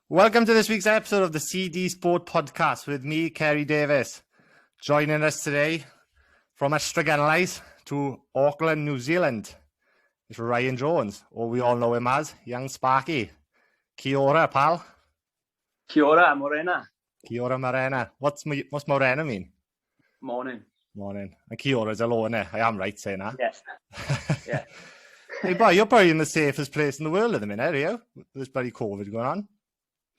Welcome to this week's episode of the CD Sport Podcast with me, Kerry Davis. Joining us today from Ystradgynlais to Auckland, New Zealand, is Ryan Jones, or we all know him as Young Sparky. Kia ora, pal. Kia ora, morena. Kia ora, morena. What's morena mean? Morning. Morning. And kia ora is hello, innit? I am right saying that. Yes. Yeah. Hey, boy, you're probably in the safest place in the world at the minute, are you? There's bloody COVID going on.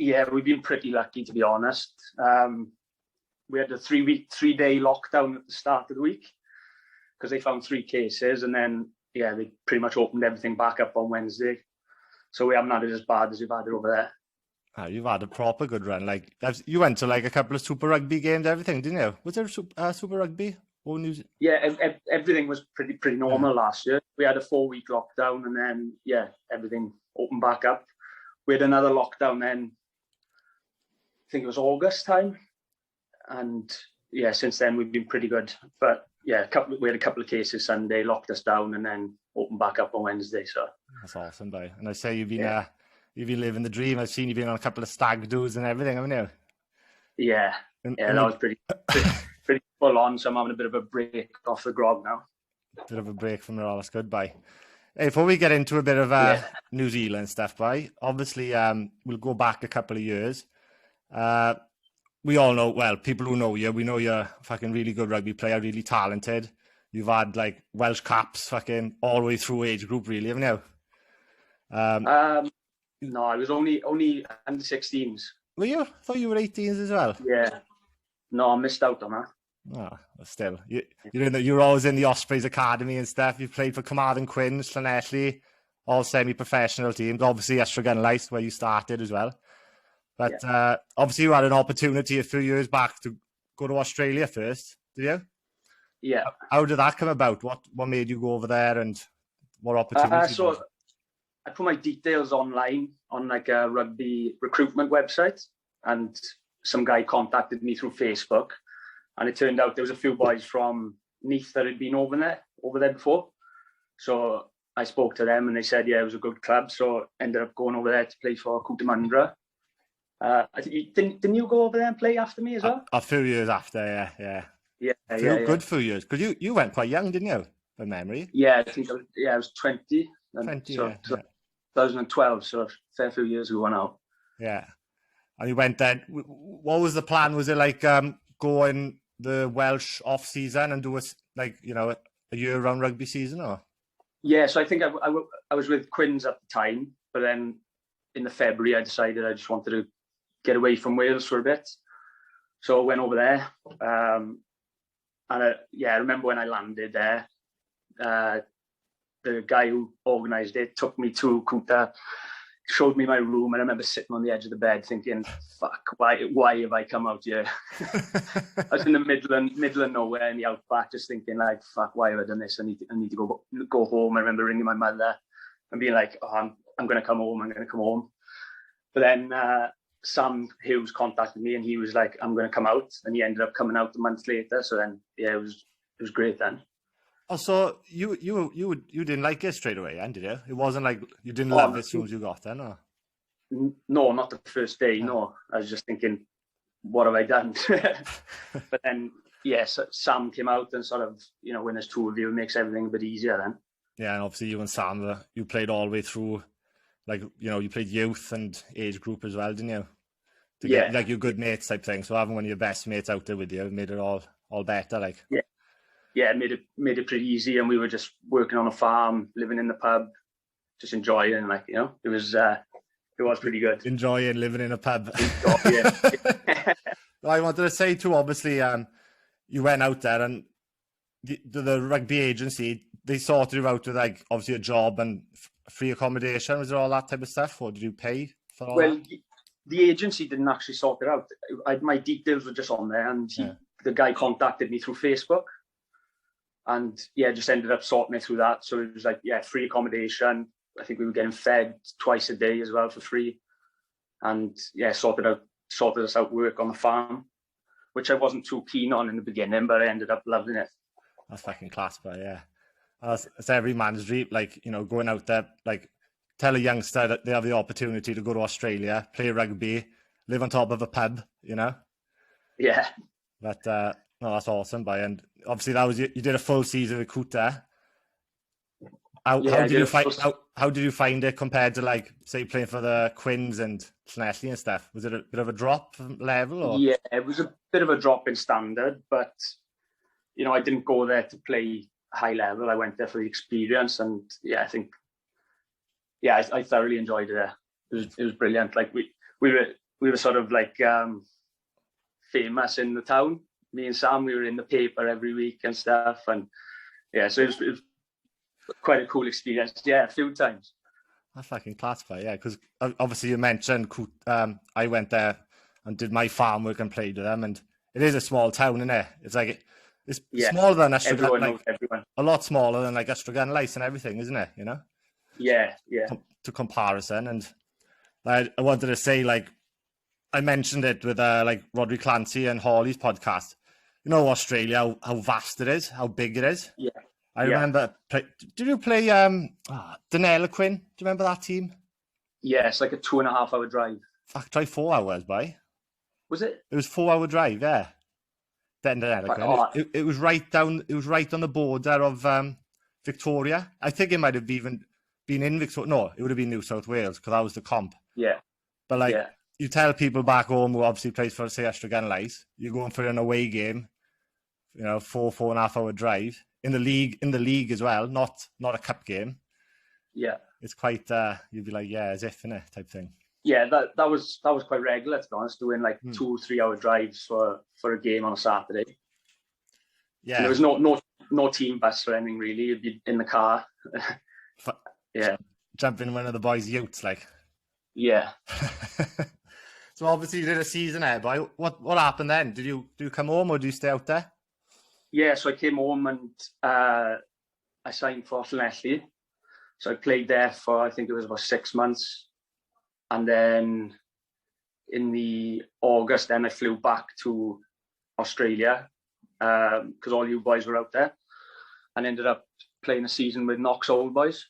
Yeah, we've been pretty lucky, to be honest. We had a three-day lockdown at the start of the week because they found 3 cases, and then they pretty much opened everything back up on Wednesday. So we haven't had it as bad as we've had it over there. You've had a proper good run. Like, you went to like a couple of Super Rugby games, everything, didn't you? Was there Super Rugby? Yeah, everything was pretty normal last year. We had a 4-week lockdown, and then everything opened back up. We had another lockdown then. I think it was August time, and since then we've been pretty good. But we had a couple of cases Sunday, locked us down, and then opened back up on Wednesday. So that's awesome, boy. And I say you've been living the dream. I've seen you've been on a couple of stag do's and everything, haven't you? Yeah, that was pretty full on. So I'm having a bit of a break off the grog now. Bit of a break from it all. That's good, boy. Hey, before we get into a bit of New Zealand stuff, boy, obviously we'll go back a couple of years. We all know, well, people who know you, we know you're a fucking really good rugby player, really talented. You've had like Welsh caps fucking all the way through age group, really, haven't you? No, I was only under 16s. Were you? I thought you were 18s as well. Yeah. No, I missed out on that. Oh, still, you're always in the Ospreys Academy and stuff. You've played for Carmarthen Quins, Llanelli, all semi-professional teams. Obviously, Ystradgynlais, where you started as well. But obviously you had an opportunity a few years back to go to Australia first, did you? Yeah. How did that come about? What made you go over there, and what opportunity? So I put my details online on like a rugby recruitment website, and some guy contacted me through Facebook, and it turned out there was a few boys from Neath that had been over there before. So I spoke to them, and they said, it was a good club. So I ended up going over there to play for Cootamundra. I think didn't you go over there and play after me as well? A few years after, yeah. Good few years, because you went quite young, didn't you, by memory? Yeah, I think I was 20. 20, so 2012, so a fair few years ago now. Yeah, and you went then. What was the plan? Was it like go in the Welsh off season and do a year-round rugby season, or? Yeah, so I think I was with Quins at the time, but then in the February I decided I just wanted to get away from Wales for a bit. So I went over there. And I remember when I landed there, the guy who organised it took me to Kuta, showed me my room, and I remember sitting on the edge of the bed thinking, fuck, why have I come out here? I was in the middle of nowhere in the outback, just thinking like, fuck, why have I done this? I need to go home. I remember ringing my mother and being like, I'm going to come home. But then Sam Hughes contacted me, and he was like, I'm going to come out, and he ended up coming out a month later. So then, it was great then. Oh, so you didn't like it straight away, did you? It wasn't like you didn't love it as soon as you got there, no? No, not the first day, no. I was just thinking, what have I done? But then, so Sam came out, and sort of, when there's two of you, it makes everything a bit easier then. Yeah, and obviously you and Sam, you played all the way through, like, you played youth and age group as well, didn't you? To get, like, your good mates type thing. So having one of your best mates out there with you made it all better, like. Yeah, it made it pretty easy, and we were just working on a farm, living in the pub, just enjoying, like, it was pretty good. Enjoying living in a pub. I wanted to say too, obviously, you went out there, and the rugby agency, they sorted you out with, like, obviously a job and free accommodation. Was there all that type of stuff, or did you pay for all that? The agency didn't actually sort it out. My details were just on there, and the guy contacted me through Facebook. And just ended up sorting it through that. So it was like, free accommodation. I think we were getting fed twice a day as well for free. And sorted us out work on the farm, which I wasn't too keen on in the beginning, but I ended up loving it. That's fucking class, but it's every man's dream, like, going out there, like, tell a youngster that they have the opportunity to go to Australia, play rugby, live on top of a pub, you know? Yeah. But no, that's awesome, boy. And obviously that was you did a full season with Kuta. How did you find it compared to, like, say, playing for the Quins and Llanelli and stuff? Was it a bit of a drop level? Or? Yeah, it was a bit of a drop in standard, but you know, I didn't go there to play high level. I went there for the experience, and yeah, I thoroughly enjoyed it there. It was brilliant. Like we were sort of like famous in the town. Me and Sam, we were in the paper every week and stuff, and yeah, so it was quite a cool experience. Yeah, a few times. That's fucking class, but yeah, because obviously you mentioned I went there and did my farm work and played with them, and it is a small town, isn't it? It's like it's smaller than Ystradgynlais, like, a lot smaller than like Ystradgynlais and everything, isn't it? You know? Yeah. To comparison, and I wanted to say, like, I mentioned it with like Rodri Clancy and Hawley's podcast. You know, Australia, how vast it is, how big it is. Yeah. I remember. Did you play Dunelaquin? Do you remember that team? Yeah, it's like a 2.5 hour drive. Fuck, try 4 hours, boy. Was it? It was 4 hour drive, yeah. Dunelaquin. It was right down. It was right on the border of Victoria. I think it might have even been in Victoria. No, it would have been New South Wales because that was the comp. Yeah. But like, you tell people back home who obviously plays for, say, Ystradgynlais, you're going for an away game. You know, 4.5 hour drive in the league as well, not a cup game. Yeah, it's quite. You'd be like, yeah, as if, innit, type thing. Yeah, that was quite regular, to be honest, doing like 2-3 hour drives for a game on a Saturday. Yeah, and there was no team bus or anything really. You'd be in the car. Jump in one of the boys' utes, like. Yeah. So obviously you did a season there, boy. What happened then? Did you come home or did you stay out there? Yeah, so I came home and I signed for Llanelli. So I played there for, I think it was about 6 months. And then in the August, then I flew back to Australia because all you boys were out there, and ended up playing a season with Knox Old Boys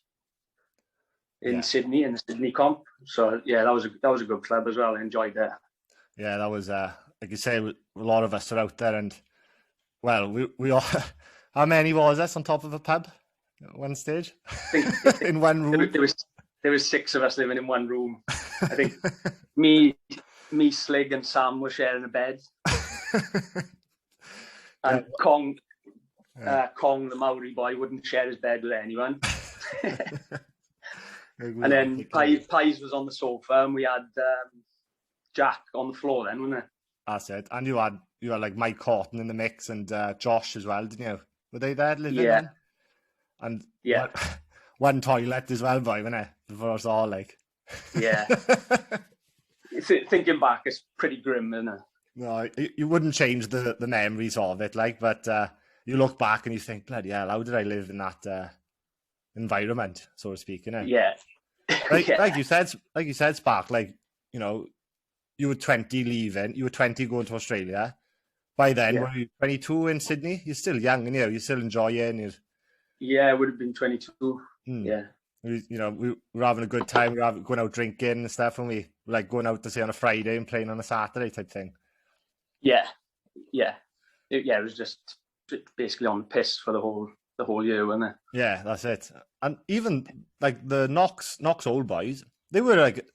in Sydney, in the Sydney comp. So yeah, that was a good club as well. I enjoyed that. Yeah, that was like you say, a lot of us are out there, and well, we all. How many was us on top of a pub at one stage? In one room. There was 6 of us living in one room. I think me, Slig, and Sam were sharing a bed. And Kong, the Maori boy, wouldn't share his bed with anyone. And then Pies was on the sofa, and we had Jack on the floor then, wasn't it? That's it. And you had like Mike Horton in the mix, and Josh as well, didn't you? Were they there living? Yeah. Then? And one toilet as well, boy, wasn't it? Before us all, like. Yeah. Thinking back, it's pretty grim, isn't it? No, you wouldn't change the memories of it, like, but you look back and you think, bloody hell, how did I live in that environment, so to speak, innit? Yeah. Like you said, Spark, like, you know, you were 20 leaving, you were 20 going to Australia. By then, were you 22 in Sydney? You're still young, and you're still enjoying. Yeah, I would have been 22. Yeah. We were having a good time. We were going out drinking and stuff, and we were like going out to say on a Friday and playing on a Saturday type thing. Yeah. It was just basically on the piss for the whole year, wasn't it? Yeah, that's it. And even like the Knox Old Boys, they were like,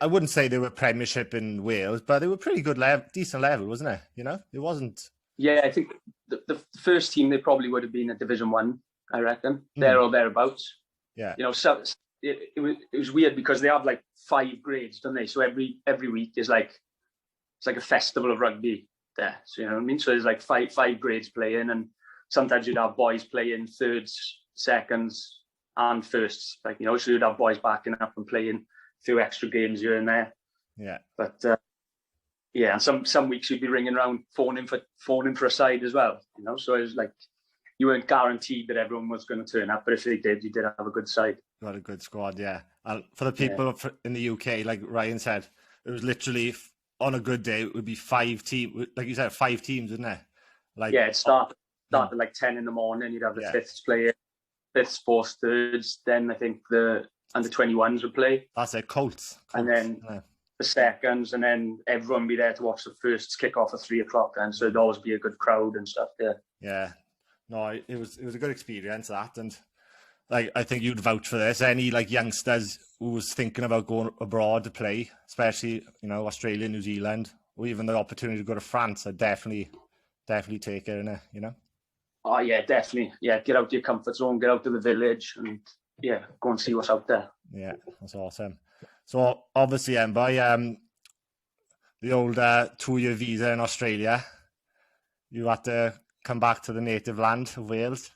I wouldn't say they were Premiership in Wales, but they were pretty good decent level, wasn't it? You know, it wasn't. Yeah, I think the first team, they probably would have been at Division 1, I reckon, there or thereabouts. Yeah. You know, so it was weird because they have like 5 grades, don't they? So every week is like, it's like a festival of rugby there. So, you know what I mean? So there's like five grades playing, and sometimes you'd have boys playing thirds, seconds, and firsts. Like, you know, so you'd have boys backing up and playing a few extra games here and there. Yeah. But and some weeks you'd be ringing around phoning for a side as well. You know, so it was like you weren't guaranteed that everyone was going to turn up, but if they did, you did have a good side. You had a good squad, yeah. And for the people in the UK, like Ryan said, it was literally on a good day, it would be 5 teams, like you said, 5 teams, wouldn't it? Like, it started like 10 in the morning. You'd have the fifths playing, 5th, 4th, 3rds. Then I think the under 21s would play. That's it, Colts. And then the seconds, and then everyone would be there to watch the firsts kick off at 3 o'clock. And so it'd always be a good crowd and stuff there. Yeah. No, it was a good experience, that. And like, I think you'd vouch for this. Any like youngsters who was thinking about going abroad to play, especially, you know, Australia, New Zealand, or even the opportunity to go to France, I'd definitely take it, innit, you know? Oh, yeah, definitely. Yeah, get out of your comfort zone, get out to the village, and yeah, go and see what's out there. Yeah, that's awesome. So obviously, by the old 2-year visa in Australia, you had to come back to the native land of Wales.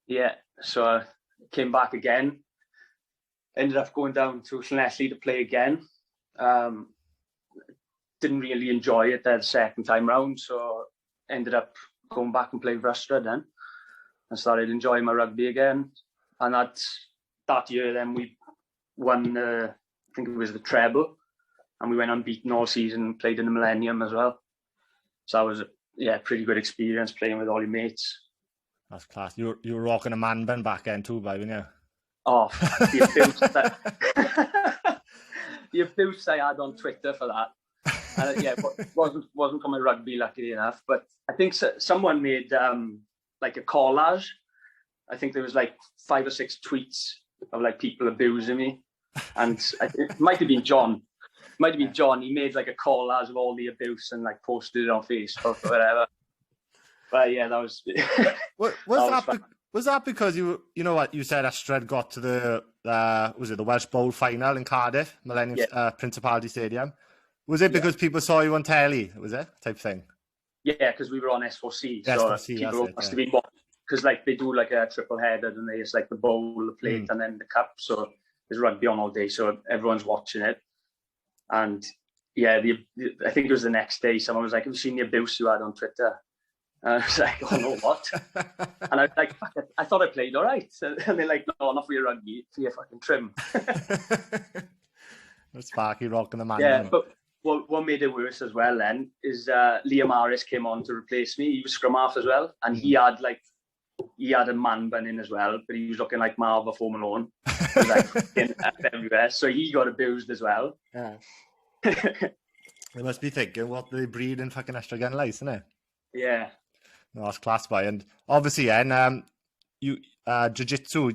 Yeah, so I came back again. Ended up going down to Ystradgynlais to play again. Didn't really enjoy it there the second time round, so ended up going back and playing for Ystradgynlais then, and started enjoying my rugby again. And that year then we won, I think it was the treble, and we went unbeaten all season, played in the Millennium as well. So that was, yeah, pretty good experience playing with all your mates. That's class. You were rocking a man bun back then too, weren't you? Oh, the abuse I had on Twitter for that. Yeah, wasn't for my rugby, luckily enough. But I think someone made like a collage. I think there was like 5 or 6 tweets of like people abusing me, and it might have been John. He made like a collage of all the abuse and like posted it on Facebook or whatever. But yeah, that was. Was that because you know what you said? Ystradgynlais got to the Welsh Bowl final in Cardiff, Millennium Principality Stadium. Was it because people saw you on telly? Was it type thing? Yeah, because we were on S4C. S4C, so people must have been watching, because like they do like a triple header, and it's like the bowl, the plate, and then the cup. So there's rugby on all day, so everyone's watching it. And yeah, I think it was the next day. Someone was like, "Have you seen the abuse you had on Twitter?" And I was like, "Oh no, what?" And I was like, "Fuck it, I thought I played all right." And they're like, "No, not for your rugby, for your fucking trim." That's Sparky rocking the man. Yeah, but what made it worse as well then is Liam Harris came on to replace me. He was scrum half as well, and he had a man bun in as well, but he was looking like Marva Home Alone, like everywhere. So he got abused as well. Yeah. They must be thinking, what do they breed in fucking Ystradgynlais, isn't it? Yeah. No, that's class by. And obviously, you jiu-jitsu.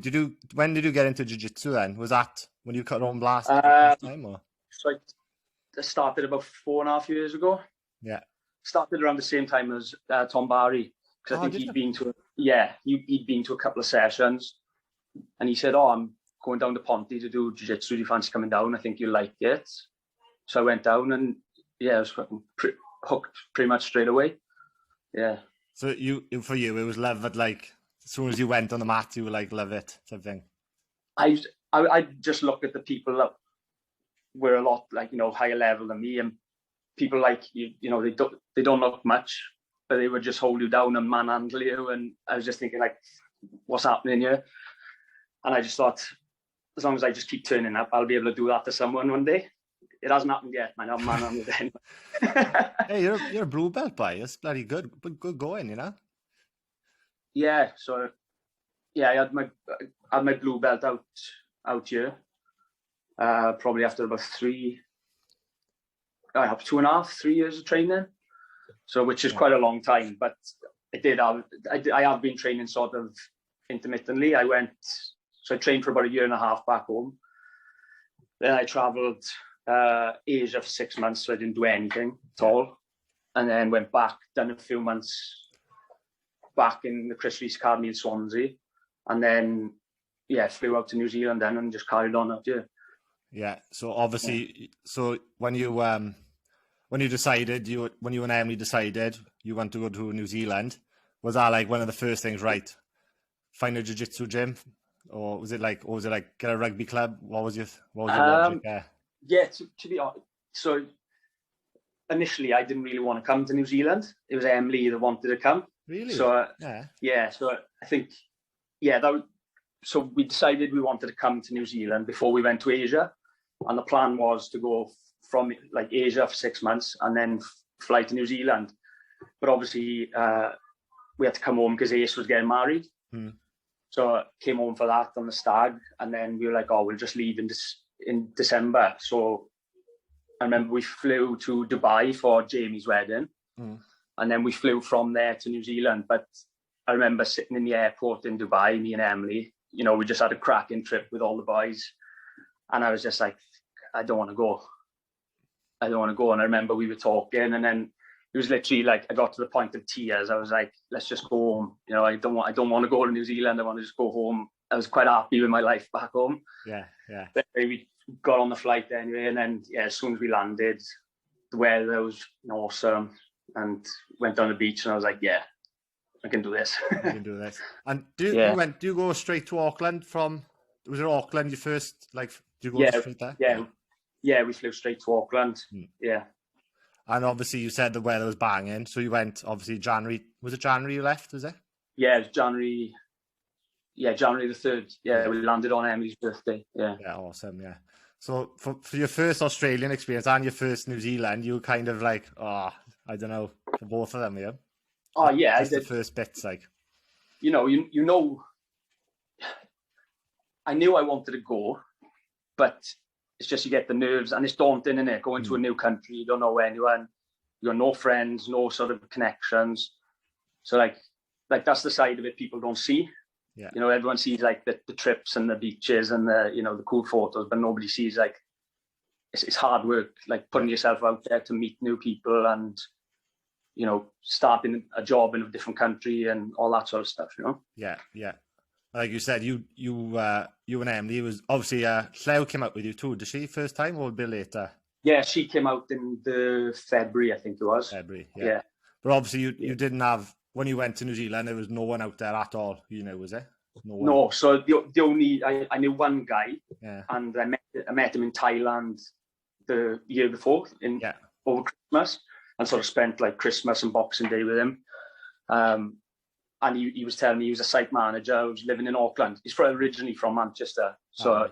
When did you get into jiu-jitsu then? Was that when you cut on last time, or? So I started about 4.5 years ago. Yeah. Started around the same time as Tom Barry, because I think he'd been to a couple of sessions, and he said, "Oh, I'm going down to Ponty to do jiu-jitsu. Do you fancy coming down? I think you'll like it." So I went down, and yeah, I was fucking hooked pretty much straight away. Yeah. So for you, it was love at like as soon as you went on the mat, you were like, love it, something. I just looked at the people that were a lot like, you know, higher level than me, and people like you know, they don't look much, but they would just hold you down and manhandle you. And I was just thinking, like, what's happening here? And I just thought, as long as I just keep turning up, I'll be able to do that to someone one day. It hasn't happened yet, man. I'm manhandled then. Hey, you're a blue belt, boy. It's bloody good going, you know. Yeah. So yeah, I had my blue belt out here. Probably after about 2.5-3 years of training. So, which is quite a long time, but I have been training sort of intermittently. I trained for about 1.5 years back home. Then I travelled Asia for 6 months, so I didn't do anything at all. And then went back, done a few months back in the Chris Rees Academy in Swansea. And then, yeah, flew out to New Zealand then and just carried on out here. Yeah. So obviously, so when you and Emily decided you want to go to New Zealand, was that like one of the first things, right? Find a jiu-jitsu gym, or was it like get a rugby club? What was your logic there? Yeah, to be honest, so initially I didn't really want to come to New Zealand. It was Emily that wanted to come. Really? So yeah. So I think so we decided we wanted to come to New Zealand before we went to Asia, and the plan was to go from like Asia for 6 months and then fly to New Zealand. But obviously we had to come home because Ace was getting married. So I came home for that on the stag, and then we were like, oh, we'll just leave in December. So I remember we flew to Dubai for Jamie's wedding, and then we flew from there to New Zealand. But I remember sitting in the airport in Dubai, me and Emily, you know, we just had a cracking trip with all the boys. And I was just like, I don't want to go. I don't want to go. And I remember we were talking, and then it was literally like, I got to the point of tears. I was like, let's just go home. You know, I don't want to go to New Zealand. I want to just go home. I was quite happy with my life back home. Yeah, yeah. But we got on the flight anyway. And then, yeah, as soon as we landed, the weather was awesome, and went down the beach, and I was like, yeah, I can do this. You can do this. And do you go straight to Auckland from, was it Auckland you first, like, do you go straight there? Yeah, we flew straight to Auckland. Yeah. And obviously you said the weather was banging, so you went, obviously, January, was it January you left, was it? Yeah, it was January. Yeah, January the 3rd. Yeah, we landed on Emily's birthday. Yeah. Yeah, awesome, yeah. So for your first Australian experience and your first New Zealand, you were kind of like, I don't know, for both of them, yeah? Oh, yeah. Just the first bits, like. You know, I knew I wanted to go, but it's just you get the nerves, and it's daunting, isn't it? Going to a new country, you don't know anyone, you got no friends, no sort of connections. So like that's the side of it people don't see. Yeah. You know, everyone sees like the trips and the beaches and the cool photos, but nobody sees like it's hard work, like putting yourself out there to meet new people and, you know, starting a job in a different country and all that sort of stuff, you know? Yeah, yeah. Like you said, you and Emily, was obviously Cleo came out with you too. Did she first time or a bit later? Yeah, she came out in the February, I think it was. February, yeah. But obviously you didn't have, when you went to New Zealand, there was no one out there at all, you know, was there? No, so the only, I knew one guy, and I met him in Thailand the year before, over Christmas, and sort of spent like Christmas and Boxing Day with him. And he was telling me he was a site manager who was living in Auckland. He's originally from Manchester. So,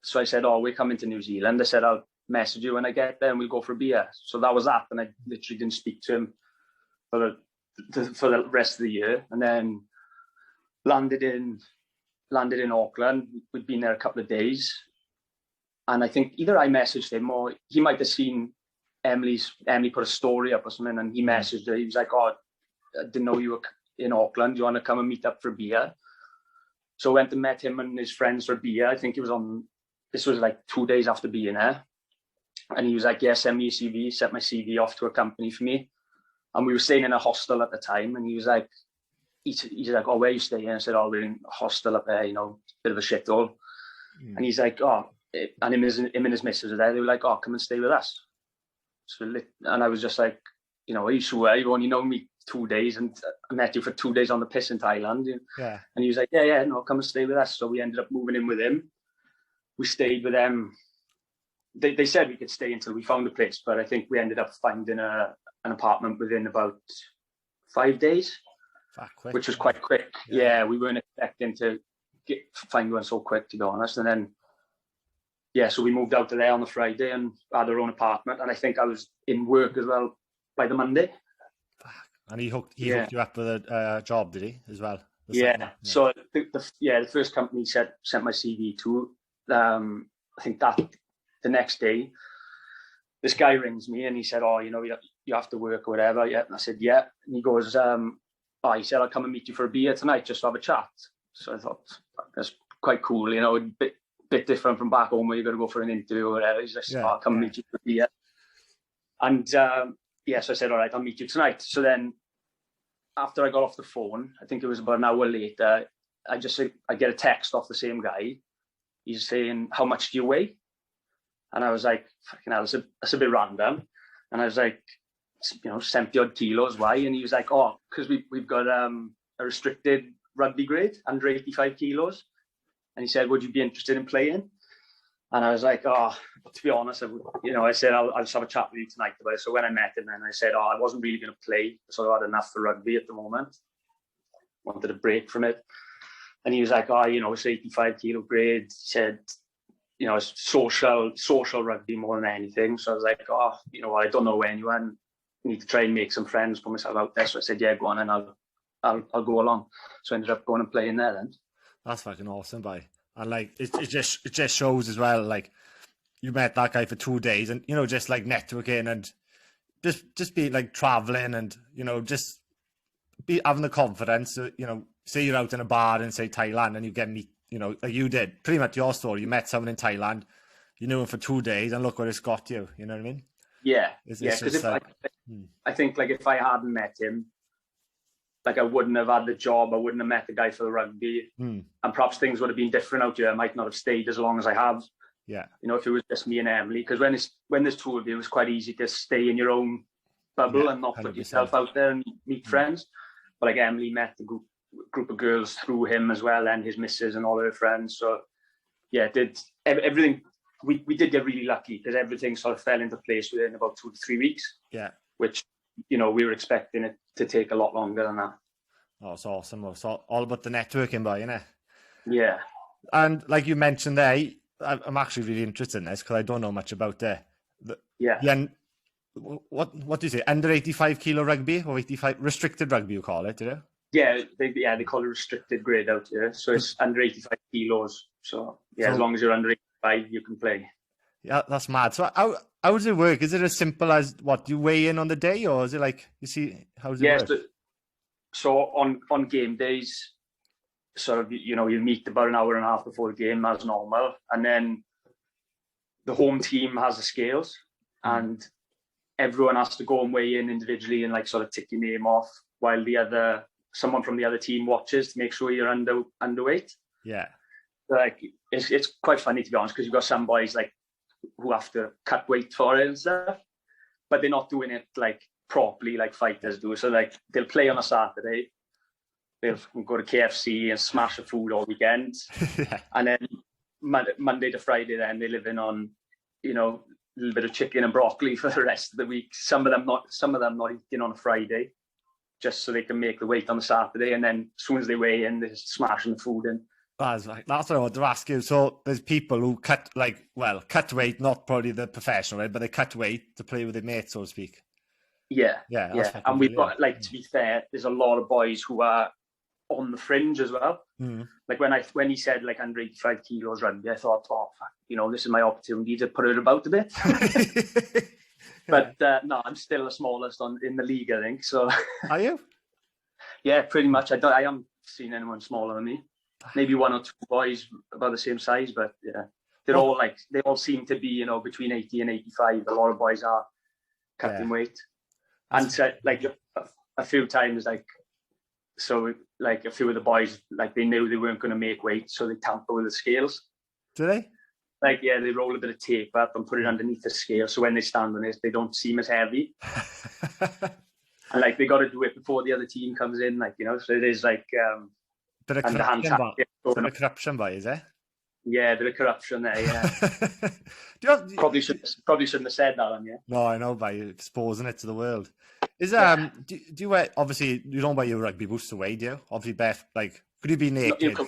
So I said, we're coming to New Zealand. I said, I'll message you when I get there and we'll go for a beer. So that was that. And I literally didn't speak to him for the rest of the year. And then landed in Auckland. We'd been there a couple of days. And I think either I messaged him or he might have seen Emily put a story up or something, and he messaged her. He was like, I didn't know you were in Auckland. Do you want to come and meet up for a beer? So I went and met him and his friends for a beer. I think this was like 2 days after being there. And he was like, yeah, send me your CV. Sent my CV off to a company for me. And we were staying in a hostel at the time. And he was like, he's like, where are you staying? I said, we're in a hostel up there, you know, bit of a shithole. And he's like, and him and his missus were there. They were like, come and stay with us. And I was just like, you know, are you sure? You only know me 2 days, and I met you for 2 days on the piss in Thailand. Yeah. And he was like, yeah, no, come and stay with us. So we ended up moving in with him. We stayed with them. They said we could stay until we found a place, but I think we ended up finding an apartment within about 5 days, which was quite quick. Yeah, we weren't expecting to find one so quick, to be honest. And then, so we moved out of there on the Friday and had our own apartment. And I think I was in work as well by the Monday. And he hooked you up with a job, did he, as well? So the first company sent my CV to. I think that the next day, this guy rings me and he said, you know, you have to work or whatever. Yeah, and I said, yeah. And he goes, he said, I'll come and meet you for a beer tonight, just to have a chat. So I thought, that's quite cool, you know, a bit different from back home where you got to go for an interview or whatever. He's like, I'll come and meet you for a beer. And so I said, all right, I'll meet you tonight. So then after I got off the phone, I think it was about an hour later, I get a text off the same guy. He's saying, how much do you weigh? And I was like, fucking hell, that's a bit random. And I was like, you know, 70 odd kilos. Why? And he was like, because we've got a restricted rugby grade under 85 kilos. And he said, would you be interested in playing? And I was like, to be honest, I said, I'll just have a chat with you tonight about it. So when I met him, then I said, I wasn't really going to play. So I had enough for rugby at the moment. Wanted a break from it. And he was like, it's 85 kilo grade. He said, you know, it's social rugby more than anything. So I was like, I don't know anyone. I need to try and make some friends, put myself out there. So I said, yeah, go on and I'll I'll go along. So I ended up going and playing there then. That's fucking awesome, boy. And like it just shows as well, like you met that guy for 2 days, and just like networking and just be like traveling, and just be having the confidence. Say you're out in a bar in say Thailand, and you get meet, like you did. Pretty much your story. You met someone in Thailand, you knew him for 2 days, and look where it's got you. You know what I mean? Yeah, because I think like if I hadn't met him, like I wouldn't have had the job. I wouldn't have met the guy for the rugby, and perhaps things would have been different out here. I might not have stayed as long as I have. Yeah, if it was just me and Emily, because when there's two of you, it's quite easy to stay in your own bubble and not 100%. Put yourself out there and meet friends. But like Emily met the group of girls through him as well, and his missus and all her friends. So yeah, did everything. We did get really lucky because everything sort of fell into place within about 2 to 3 weeks. Yeah, which we were expecting it to take a lot longer than that. Oh, it's awesome. It's all about the networking, boy, isn't it? Yeah. And like you mentioned there, I'm actually really interested in this because I don't know much about it. What do you say? Under 85 kilo rugby or 85 restricted rugby? You call it, do you? Yeah, they call it restricted grade out here. So it's under 85 kilos. So as long as you're under 85, you can play. Yeah, that's mad. So how does it work? Is it as simple as what you weigh in on the day, or is it like how does it work? So on game days, sort of you meet about an hour and a half before the game as normal, and then the home team has the scales, and everyone has to go and weigh in individually and like sort of tick your name off while someone from the other team watches to make sure you're underweight. Yeah, like it's quite funny to be honest because you've got some boys like who have to cut weight for it and stuff, but they're not doing it like properly like fighters do. So like they'll play on a Saturday, they'll go to KFC and smash the food all weekend, and then Monday to Friday then they live in on a little bit of chicken and broccoli for the rest of the week. Some of them not eating on a Friday, just so they can make the weight on the Saturday, and then as soon as they weigh in, they're just smashing the food in. That's what I wanted to ask you. So there's people who cut weight, not probably the professional way, but they cut weight to play with their mates, so to speak. Yeah. And we've got, like, to be fair, there's a lot of boys who are on the fringe as well. Like when he said like under 85 kilos rugby, I thought, oh, fuck, this is my opportunity to put it about a bit. But no, I'm still the smallest in the league, I think. So are you? Yeah, pretty much. I haven't seen anyone smaller than me. Maybe one or two boys about the same size, but yeah, they all seem to be between 80 and 85. A lot of boys are cutting weight, and so, like a few times, like a few of the boys, like they knew they weren't going to make weight, so they tamper with the scales. Do they? Like they roll a bit of tape up and put it underneath the scale, so when they stand on it, they don't seem as heavy. And like they got to do it before the other team comes in, So it is like. Bit of corruption, by is it? Yeah, bit of corruption there. Yeah. Probably shouldn't have said that on you. No, I know, by exposing it to the world. Is do you wear? Obviously, you don't wear your rugby boots away, do you? Obviously, Beth, like, could you be naked? You can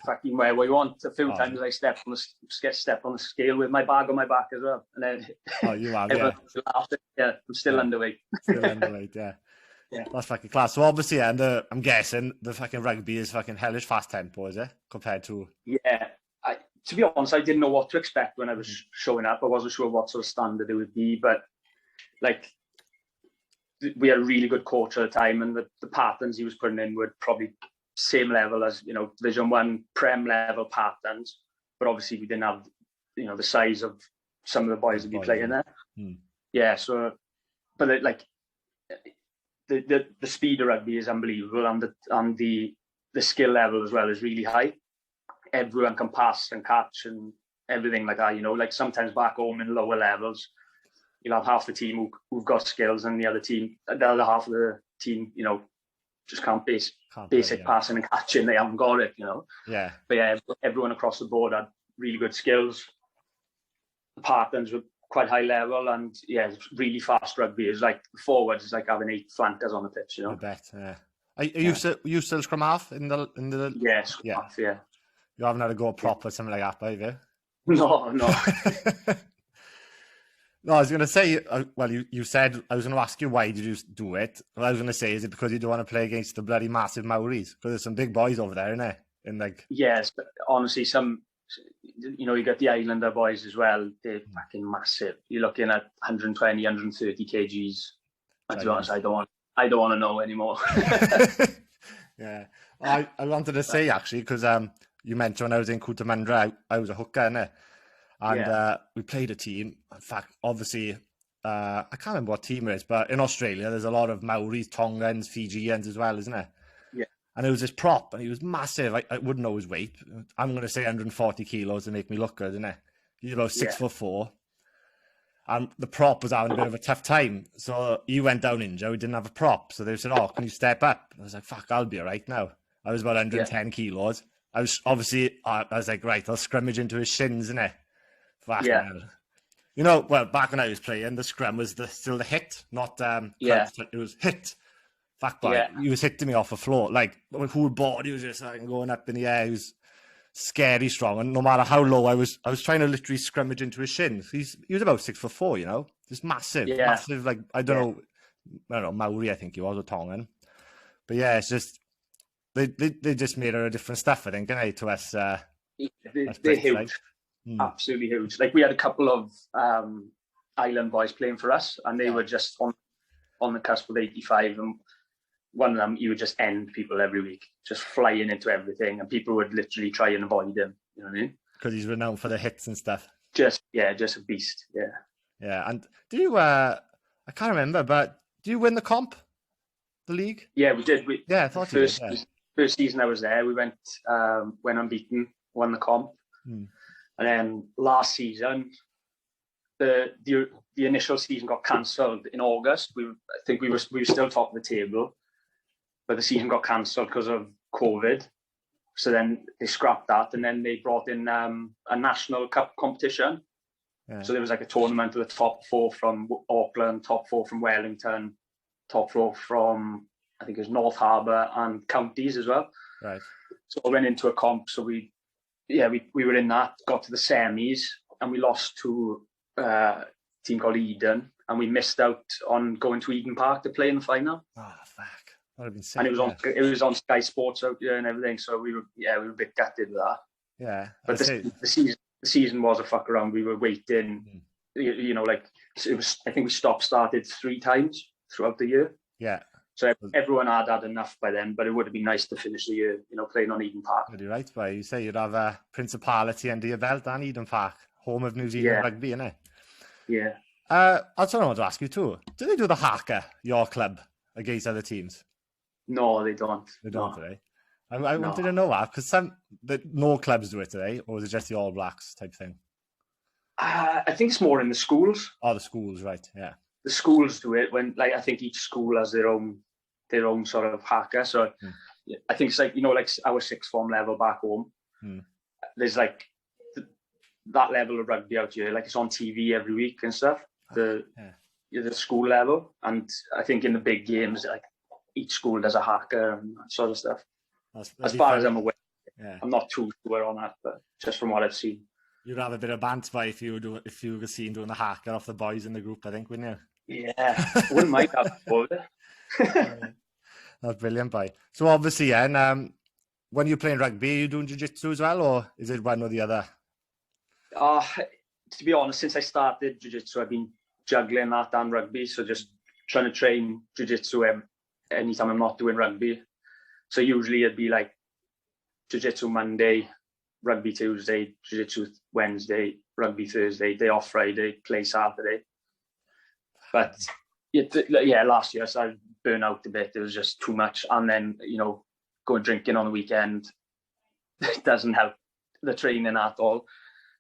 fucking wear what you want. A few times I step on the scale with my bag on my back as well, and then you are. Yeah, I'm still underweight. Still underweight, yeah. Yeah, that's fucking class. So obviously, and I'm guessing the fucking rugby is fucking hellish fast tempo, is it? Compared to to be honest, I didn't know what to expect when I was showing up. I wasn't sure what sort of standard it would be, but like we had a really good coach at the time, and the patterns he was putting in were probably same level as Division 1 Prem level patterns, but obviously we didn't have the size of some of the boys that be playing there. Yeah, so but the speed of rugby is unbelievable, and the skill level as well is really high. Everyone can pass and catch and everything like that. Like sometimes back home in lower levels, you'll have half the team who've got skills, and the other half of the team, just can't basic passing and catching. They haven't got it, Yeah. But yeah, everyone across the board had really good skills. The patterns were quite high level, and it's really fast rugby. It's like forwards is like having 8 flankers on the pitch, I bet. Yeah. Are you still scrum half in the scrum half, yeah. You haven't had a go proper something like that, have you? No. No, I was going to say, well, you said, I was going to ask you why did you do it? What I was going to say, is it because you don't want to play against the bloody massive Maoris? Because there's some big boys over there, isn't there? In like, Yes, but honestly, you got the Islander boys as well. They're fucking massive. You're looking at 120, 130 kgs. And to be honest, I don't want to know anymore. yeah. I wanted to say, actually, because you mentioned when I was in Cootamundra, I was a hooker, innit? And we played a team. In fact, obviously, I can't remember what team it is, but in Australia, there's a lot of Maoris, Tongans, Fijians as well, isn't there? Yeah. And it was this prop, and he was massive. I wouldn't know his weight. I'm going to say 140 kilos to make me look good, isn't it? He's about 6'4". And the prop was having a bit of a tough time. So he went down injured. We didn't have a prop. So they said, oh, can you step up? And I was like, fuck, I'll be all right now. I was about 110 kilos. I was like, right, I'll scrummage into his shins, innit? Fuck, man. You know, well, back when I was playing, the scrum was still the hit, not it was hit. Fuck, boy. He was hitting me off the floor. Like, my whole body was just like going up in the air. He was scary strong. And no matter how low I was trying to literally scrummage into his shins. He was about 6'4", you know? Just massive. Massive, like, I don't know, Maori, I think he was, or Tongan. But yeah, it's just, they just made her a different stuff, I think, didn't they, to us? They're huge. Like. Absolutely huge. Like, we had a couple of island boys playing for us, and they were just on the cusp of 85, and one of them, he would just end people every week, just flying into everything, and people would literally try and avoid him. You know what I mean? Because he's renowned for the hits and stuff. Just a beast. Yeah. And do you? I can't remember, but do you win the comp, the league? Yeah, we did. I thought first season I was there, we went unbeaten, won the comp, and then last season, the initial season got cancelled in August. I think we were still top of the table, but the season got cancelled because of COVID. So then they scrapped that, and then they brought in a national cup competition. Yeah. So there was like a tournament with the top 4 from Auckland, top 4 from Wellington, top 4 from, I think it was North Harbour and counties as well. Right. So I went into a comp. So we were in that, got to the semis, and we lost to a team called Eden, and we missed out on going to Eden Park to play in the final. Oh, fuck. That would have been sick. And it was on Sky Sports out there and everything. So we were a bit gutted with that. Yeah. But the season was a fuck around. We were waiting, you know, like it was. I think we started 3 times throughout the year. Yeah. So everyone had enough by then, but it would have been nice to finish the year, you know, playing on Eden Park. You're right, boy. You say you'd have a principality under your belt on Eden Park, home of New Zealand rugby, innit? Yeah. That's what I want to ask you too. Do they do the haka, your club, against other teams? No, they don't. They don't today. I wanted to know that, because no clubs do it today, or is it just the All Blacks type thing? I think it's more in the schools. Oh, the schools, right? Yeah. The schools do it when, like, I think each school has their own sort of haka. So I think it's like, you know, like our 6th form level back home. There's like that level of rugby out here, like it's on TV every week and stuff. The school level, and I think in the big games, like each school does a haka and that sort of stuff. As far as I'm aware, I'm not too sure on that, but just from what I've seen. You'd have a bit of banter if you were seen doing the haka off the boys in the group, I think, wouldn't you? Yeah, I wouldn't mind that. That's brilliant, boy. So obviously, when you're playing rugby, are you doing jiu-jitsu as well, or is it one or the other? To be honest, since I started jiu-jitsu, I've been juggling that and rugby, so just trying to train jiu-jitsu anytime I'm not doing rugby. So usually it'd be like jiu-jitsu Monday, rugby Tuesday, jiu-jitsu Wednesday, rugby Thursday, day off Friday, play Saturday. But last year, so I burned out a bit. It was just too much. And then, you know, going drinking on the weekend doesn't help the training at all.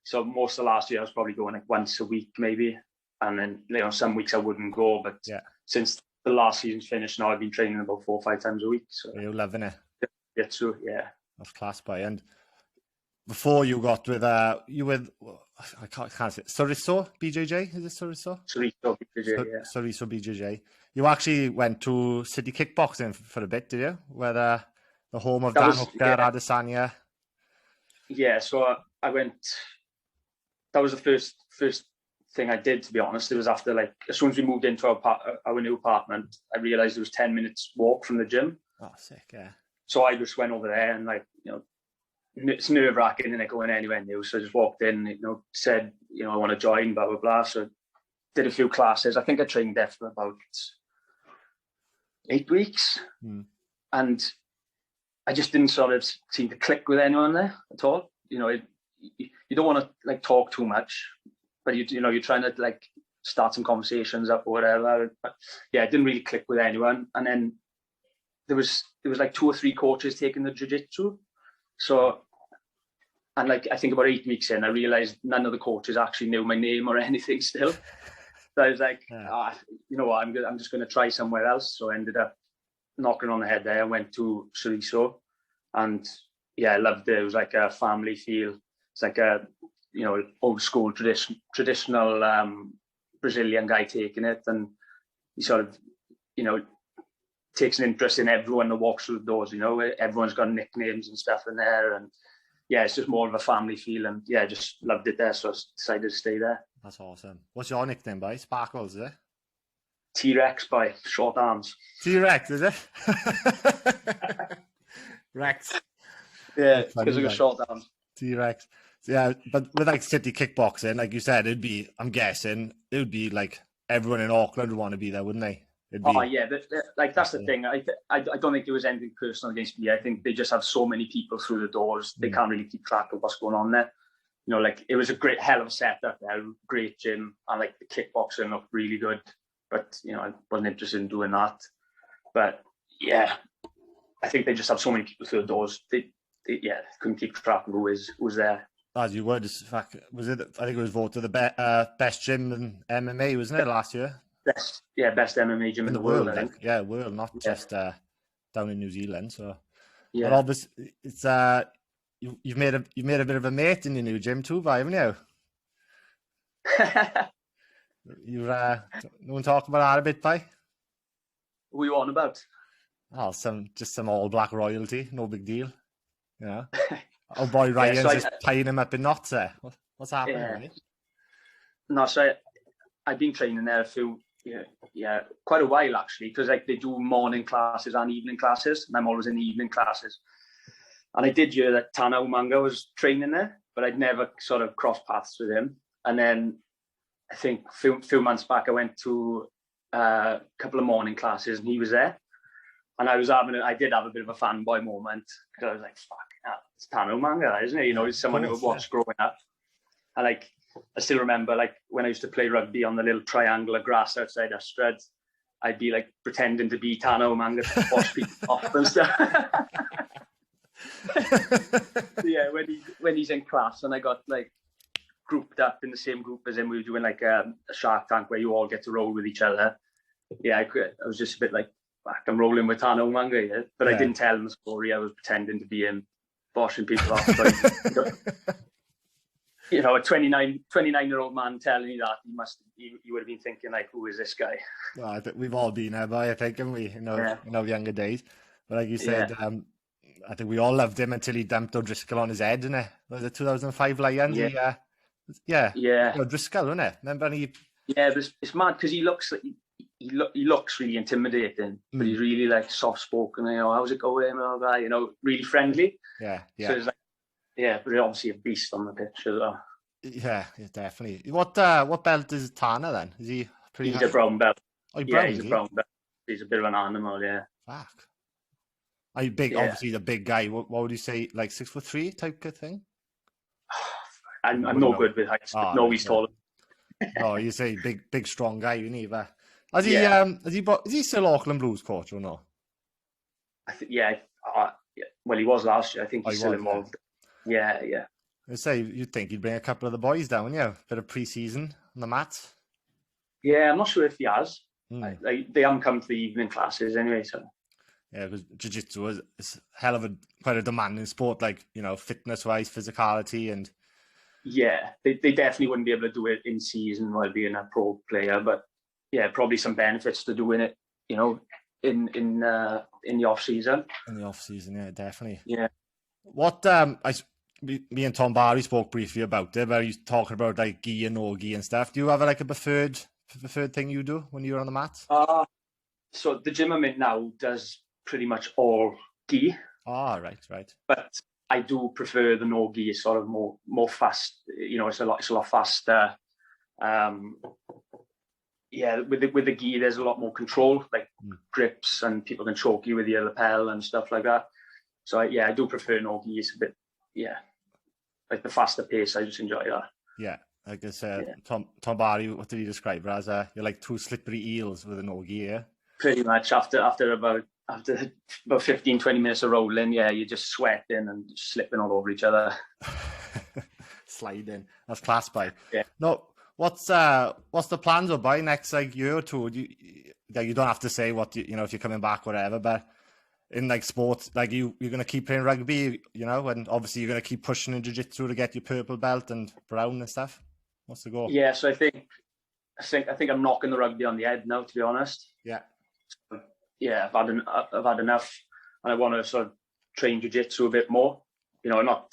So most of last year, I was probably going like once a week, maybe. And then, you know, some weeks I wouldn't go. But since the last season's finished now, I've been training about 4 or 5 times a week. So you're loving it. Jitsu, yeah. That's class, boy. And before you got with, I can't say, Soriso BJJ? Is it Soriso? Soriso BJJ, yeah. Soriso BJJ. You actually went to City Kickboxing for a bit, did you? Where the home of Dan Hooker, Adesanya. Yeah, so I went. That was the first thing I did, to be honest. It was after, like, as soon as we moved into our new apartment, I realised it was 10 minutes walk from the gym. Oh, sick, yeah. So I just went over there and, like, you know, it's nerve-wracking and going anywhere new. So I just walked in, you know, said, you know, I want to join, blah, blah, blah. So did a few classes. I think I trained there for about 8 weeks. And I just didn't sort of seem to click with anyone there at all. You know, you don't want to, like, talk too much, but you know, you're trying to, like, start some conversations up or whatever. But yeah, it didn't really click with anyone. And then there was like 2 or 3 coaches taking the jiu-jitsu. So, and like, I think about 8 weeks in, I realized none of the coaches actually knew my name or anything still. So I was like, you know what, I'm just going to try somewhere else. So I ended up knocking on the head there. I went to Ystradgynlais, and yeah, I loved it. It was like a family feel. It's like a, you know, old school traditional Brazilian guy taking it, and he sort of, you know, takes an interest in everyone that walks through the doors. You know, everyone's got nicknames and stuff in there, and yeah, it's just more of a family feel, and yeah, just loved it there, so I decided to stay there. That's awesome. What's your nickname, boy? Sparkles, is it? T-Rex, by short arms. T-Rex, is it? Rex. Yeah, because of short arms. T-Rex. Yeah, but with like city kickboxing, like you said, I'm guessing it would be like everyone in Auckland would want to be there, wouldn't they? Oh yeah, like that's the thing. I don't think there was anything personal against me. I think they just have so many people through the doors. They can't really keep track of what's going on there. You know, like, it was a great hell of a setup there, great gym, and like the kickboxing looked really good. But you know, I wasn't interested in doing that. But yeah, I think they just have so many people through the doors. They couldn't keep track of who was there. As you would, was it? I think it was voted the best gym in MMA, wasn't it, last year? Best MMA gym in the world. I think. Yeah, world, not just down in New Zealand. So yeah, but obviously it's you've made a bit of a mate in your new gym too, haven't you? You want to talk about that a bit, Pi? What are you on about? Oh, some all black royalty, no big deal. You know, oh boy, Ryan's just tying him up in knots there. What's happening? Yeah. Right? No, so I've been training there quite a while actually, because like they do morning classes and evening classes, and I'm always in the evening classes. And I did hear that Tana Umanga was training there, but I'd never sort of crossed paths with him. And then I think a few months back, I went to a couple of morning classes, and he was there. And I did have a bit of a fanboy moment, because I was like, fuck, it's Tana Umanga, isn't it? You know, it's someone who I've watched growing up. And like, I still remember, like, when I used to play rugby on the little triangular grass outside Ystradgynlais, I'd be like pretending to be Tana Umanga to wash people off and stuff. Yeah, when he's in class, and I got like grouped up in the same group as him, we were doing like a Shark Tank where you all get to roll with each other. Yeah, I was just a bit like, fuck, I'm rolling with Tana Umanga here, but I didn't tell him the story. I was pretending to be him, washing people off. But, you know, a 29-year-old man telling me that, you would have been thinking, like, who is this guy? Well, I think we've all been there, I think, haven't we? In our younger days. But like you said, I think we all loved him until he dumped O'Driscoll on his head, didn't it? Was it 2005 Lions? Yeah. O'Driscoll, wasn't it? Remember? But it's mad because he looks really intimidating, but he's really like soft spoken. You know, how's it going, and all that? You know, really friendly. Yeah. So it's like, but obviously a beast on the pitch as well. Yeah, definitely. What belt is Tana then? Is he pretty? He's a brown belt. Oh, he's a brown belt. He's a bit of an animal. Yeah. Fuck. Are you big? Obviously, the big guy. What would you say? Like 6'3" type of thing? I'm no good with heights. No, he's taller. Oh, you say big, strong guy. You need that. Is he still Auckland Blues coach or no? I think well, he was last year. I think he's still involved. Yeah. I say you'd think he'd bring a couple of the boys down, bit of pre-season on the mats. Yeah, I'm not sure if he has. They haven't come to the evening classes anyway, so. Yeah, because jiu-jitsu is quite a demanding sport, like, you know, fitness-wise, physicality, and... Yeah, they definitely wouldn't be able to do it in season while being a pro player, but yeah, probably some benefits to doing it, you know, in the off-season. In the off-season, yeah, definitely. Yeah. What, me and Tom Barry spoke briefly about it, where he's talking about like gi and no gi and stuff. Do you have like a preferred thing you do when you're on the mat? So the gym I'm in now does pretty much all gi. Right. But I do prefer the no gi. It's sort of more fast. You know, it's a lot faster. With the gi, there's a lot more control, like grips, and people can choke you with your lapel and stuff like that. So I do prefer no gi. It's a bit, like the faster pace. I just enjoy that. Yeah, I guess Tom Barry, what did he describe it as? You're like two slippery eels with a no gi. Yeah? Pretty much. After about 15, 20 minutes of rolling, you're just sweating and slipping all over each other. Sliding. That's class, by. Yeah. No. What's the plans or by next like year or two? You don't have to say what if you're coming back, whatever. But in like sports, like you're gonna keep playing rugby, and obviously you're gonna keep pushing in jiu-jitsu to get your purple belt and brown and stuff. What's the goal? Yeah, so I think I'm knocking the rugby on the head now, to be honest. Yeah. Yeah, I've had enough, and I want to sort of train jiu-jitsu a bit more. I'm not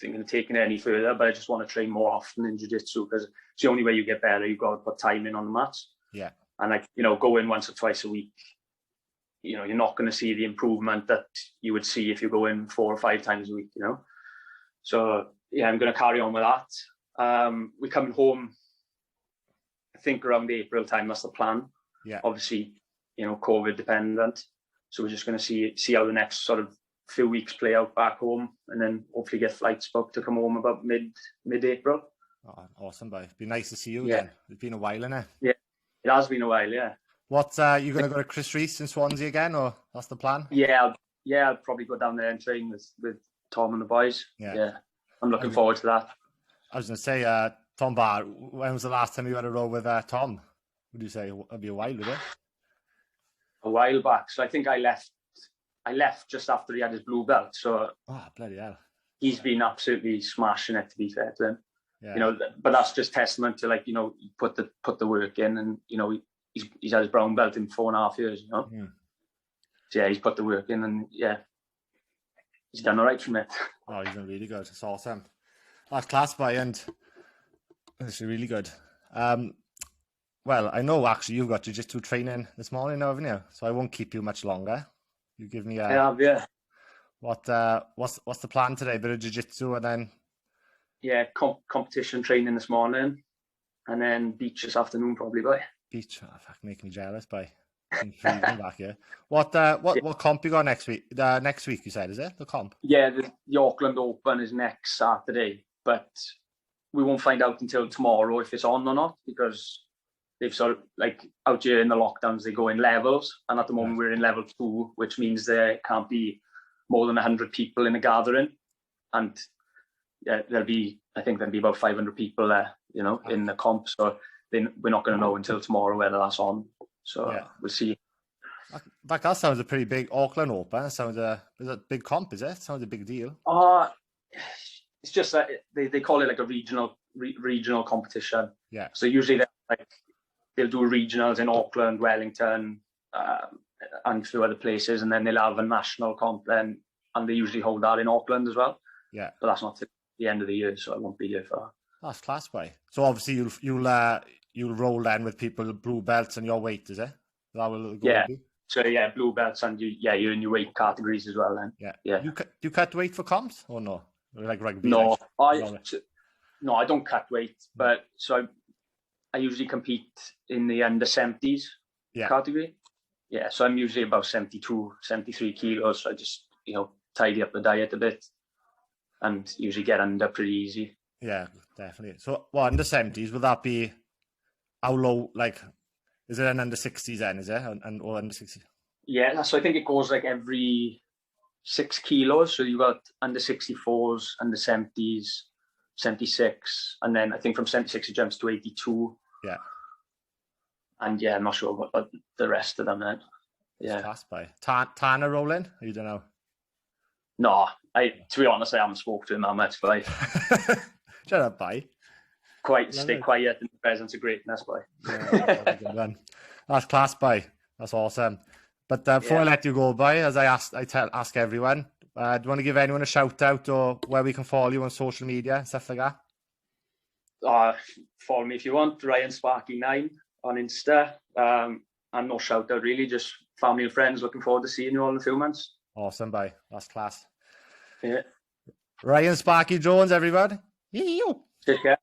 thinking of taking it any further, but I just want to train more often in jiu-jitsu because it's the only way you get better. You've got to put time in on the mats. Yeah. And go in once or twice a week, you're not going to see the improvement that you would see if you go in 4 or 5 times a week, So I'm going to carry on with that. We're coming home, I think around April time. That's the plan. Yeah. Obviously, COVID dependent. So we're just going to see how the next sort of few weeks play out back home, and then hopefully get flights booked to come home about mid-April. Oh, awesome, boy. It'd be nice to see you again. It's been a while, innit? Yeah, it has been a while, yeah. What, you going to go to Chris Reese in Swansea again, or that's the plan? Yeah, I'll probably go down there and train with Tom and the boys. Yeah. I'm looking forward to that. I was going to say, Tom Barr, when was the last time you had a row with Tom? Would you say it'd be a while, would it? A while back. So I think I left just after he had his blue belt. So bloody hell. He's been absolutely smashing it, to be fair to him. Yeah. But that's just testament to put the work in, and he's had his brown belt in 4.5 years, Mm. So he's put the work in, and he's done all right from it. Oh, he's been really good. It's awesome. That's class, by, and it's really good. Well, I know actually you've got jiu-jitsu training this morning now, haven't you? So I won't keep you much longer. You give me yeah. What's the plan today? Bit of jiu-jitsu and then competition training this morning, and then beach this afternoon probably, boy. Beach, making me jealous, boy. Back here. What comp you got next week? Next week you said, is it the comp? Yeah, the Auckland Open is next Saturday, but we won't find out until tomorrow if it's on or not, because they've sort of out here in the lockdowns, they go in levels, and at the moment we're in level 2, which means there can't be more than 100 people in a gathering, and there'll be about 500 people there, in the comp. So then we're not going to know until tomorrow whether that's on. So we'll see. That sounds a pretty big Auckland Open. Is a big comp, is it? Sounds a big deal. It's just that they call it like a regional competition. Yeah. So usually they'll do regionals in Auckland, Wellington, and a few other places, and then they'll have a national comp then, and they usually hold that in Auckland as well. Yeah. But that's not till the end of the year, so I won't be here for that. That's class, boy. So obviously you'll roll then with people blue belts and your weight, is it? That will go. Yeah. So blue belts, and you're in your weight categories as well then. Yeah. You cut weight for comps or no? Like rugby? No, I don't cut weight, but so I usually compete in the under 70s category. Yeah, so I'm usually about 72, 73 kilos. So I just, tidy up the diet a bit and usually get under pretty easy. Yeah, definitely. So, under 70s, would that be how low, is it an under 60s then, is it? Or under 60s? Yeah, so I think it goes every 6 kilos. So you've got under 64s, under 70s, 76, and then I think from 76 it jumps to 82. Yeah. And I'm not sure about the rest of them then. Yeah. Class, by. Tana rolling? You don't know? No, to be honest, I haven't spoken to him that much, but shut up, bye. Stay quiet in the presence of greatness, boy. That's class, by. That's awesome. But before I let you go, by, as I ask everyone, Do you want to give anyone a shout out or where we can follow you on social media and stuff like that? Follow me if you want. Ryan Sparky 9 on Insta. And no shout out really, just family and friends. Looking forward to seeing you all in a few months. Awesome, bye. That's class. Yeah. Ryan Sparky Jones, everybody. Take care.